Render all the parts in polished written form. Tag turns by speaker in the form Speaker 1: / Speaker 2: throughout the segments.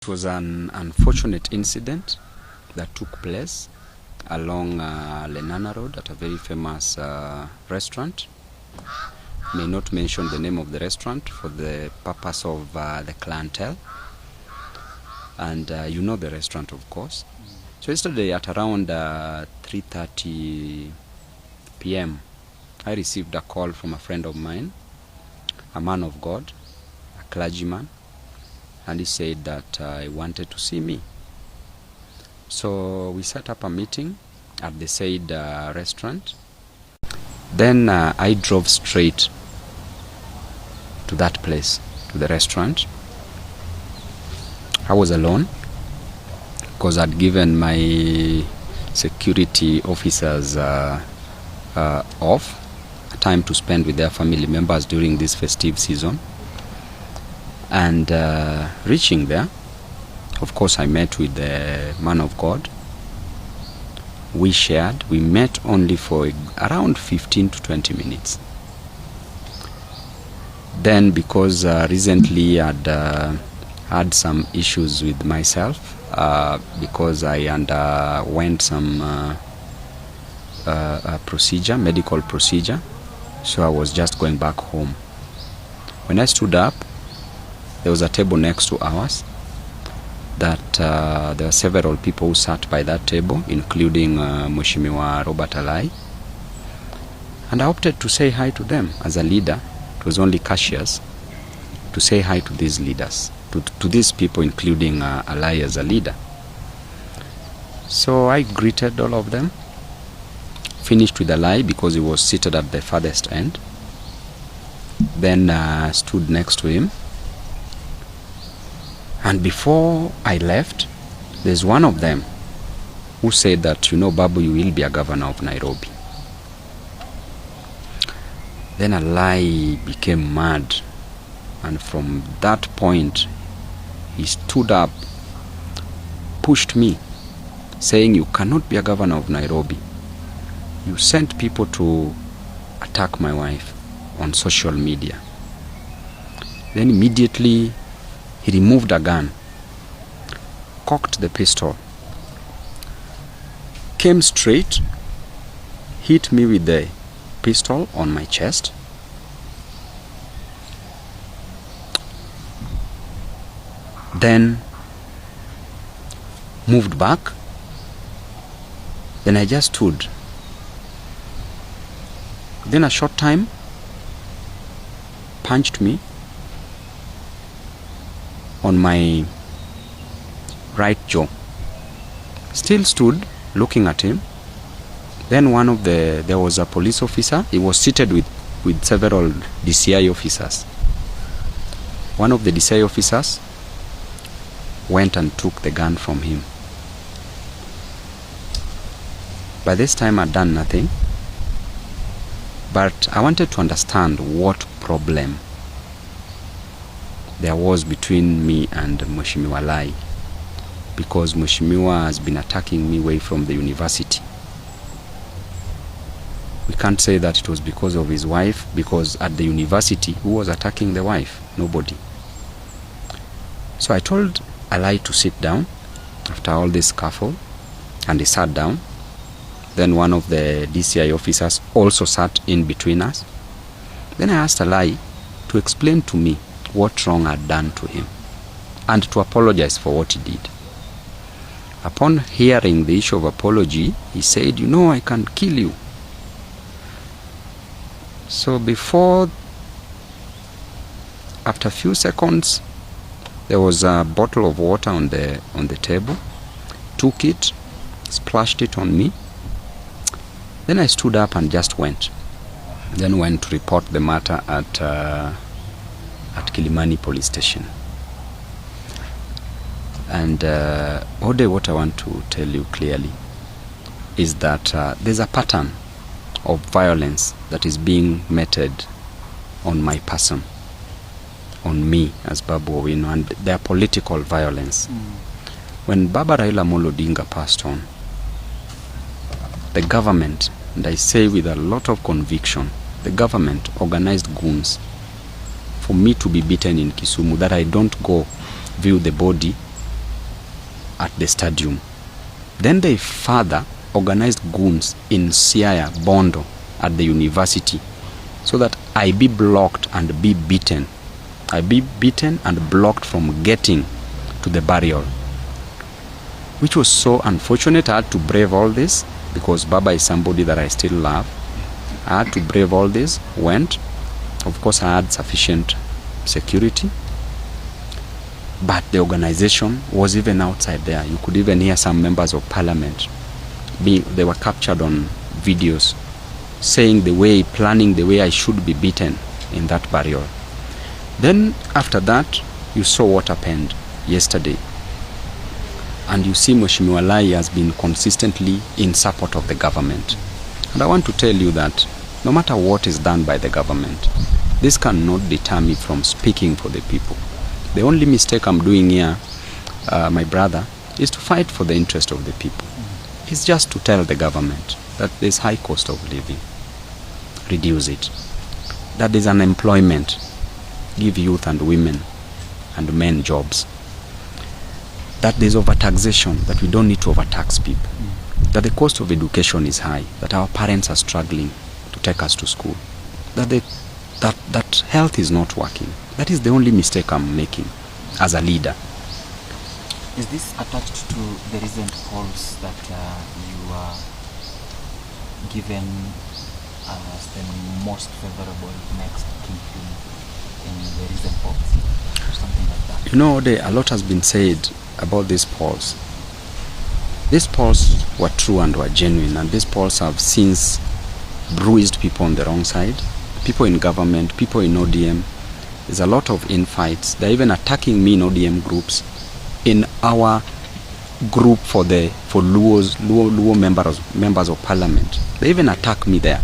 Speaker 1: It was an unfortunate incident that took place along Lenana Road at a very famous restaurant. May not mention the name of the restaurant for the purpose of the clientele. And you know the restaurant, of course. So yesterday at around 3:30 p.m., I received a call from a friend of mine, a man of God, a clergyman, and he said that he wanted to see me. So we set up a meeting at the said restaurant. Then I drove straight to that place, to the restaurant. I was alone because I'd given my security officers off, time to spend with their family members during this festive season. And reaching there, of course, I met with the man of God. We met only for around 15 to 20 minutes. Then, because recently I'd had some issues with myself, because I underwent some medical procedure, so I was just going back home. When I stood up, there was a table next to ours that there were several people who sat by that table, including Mheshimiwa Robert Alai. And I opted to say hi to them as a leader. It was only courteous to say hi to these leaders, to these people, including Alai as a leader. So I greeted all of them, finished with Alai because he was seated at the farthest end. Then stood next to him. And before I left, there's one of them who said that, Babu, you will be a governor of Nairobi. Then Alai became mad. And from that point, he stood up, pushed me, saying, you cannot be a governor of Nairobi. You sent people to attack my wife on social media. Then immediately, he removed a gun, cocked the pistol, came straight, hit me with the pistol on my chest. Then moved back. Then I just stood. Then a short time, punched me on my right jaw. Still stood looking at him. Then there was a police officer. He was seated with several DCI officers. One of the DCI officers went and took the gun from him. By this time I'd done nothing, but I wanted to understand what problem there was between me and Mheshimiwa Alai, because Mheshimiwa has been attacking me way from the university. We can't say that it was because of his wife, because at the university, who was attacking the wife? Nobody. So I told Alai to sit down after all this scuffle, and he sat down. Then one of the DCI officers also sat in between us. Then I asked Alai to explain to me what wrong I'd done to him and to apologize for what he did. Upon hearing the issue of apology, he said, I can kill you. So after a few seconds, there was a bottle of water on the table, took it, splashed it on me. Then I stood up and just went. Then went to report the matter at Kilimani police station. And what I want to tell you clearly is that there's a pattern of violence that is being meted on my person, on me as Babu Owino, and their political violence. When Baba Raila Amolo Odinga passed on, the government, and I say with a lot of conviction, the government organized goons for me to be beaten in Kisumu, that I don't go view the body at the stadium. Then they further organized goons in Siaya, Bondo, at the university, so that I be blocked and be beaten. I be beaten and blocked from getting to the burial, which was so unfortunate. I had to brave all this because Baba is somebody that I still love. I had to brave all this, went. Of course, I had sufficient security, but the organization was even outside there. You could even hear some members of parliament. They were captured on videos saying planning the way I should be beaten in that burial. Then after that, you saw what happened yesterday. And you see Mheshimiwa Alai has been consistently in support of the government. And I want to tell you that no matter what is done by the government, this cannot deter me from speaking for the people. The only mistake I'm doing here, my brother, is to fight for the interest of the people. It's just to tell the government that there's high cost of living, reduce it. That there's unemployment, give youth and women and men jobs. That there's over-taxation, that we don't need to overtax people. That the cost of education is high, that our parents are struggling to take us to school. That health is not working. That is the only mistake I'm making as a leader.
Speaker 2: Is this attached to the recent polls that you are given as the most favorable next kingpin in the recent polls, or something like that?
Speaker 1: You know, a lot has been said about these polls. These polls were true and were genuine, and these polls have since bruised people on the wrong side, people in government, people in ODM. There's a lot of infights. They're even attacking me in ODM groups. In our group for Luo members of parliament, they even attack me there,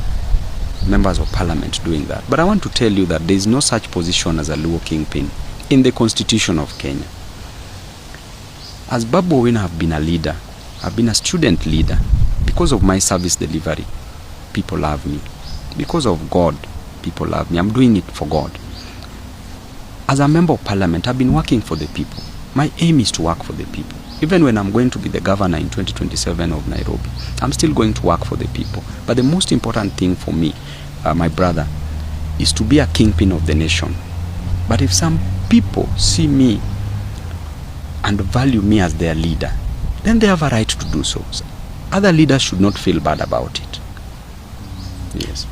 Speaker 1: members of parliament doing that. But I want to tell you that there is no such position as a Luo kingpin in the constitution of Kenya. As Babu Owino, have been a leader, I've been a student leader. Because of my service delivery, people love me. Because of God, people love me. I'm doing it for God. As a member of parliament, I've been working for the people. My aim is to work for the people. Even when I'm going to be the governor in 2027 of Nairobi, I'm still going to work for the people. But the most important thing for me, my brother, is to be a kingpin of the nation. But if some people see me and value me as their leader, then they have a right to do so. Other leaders should not feel bad about it. Yes.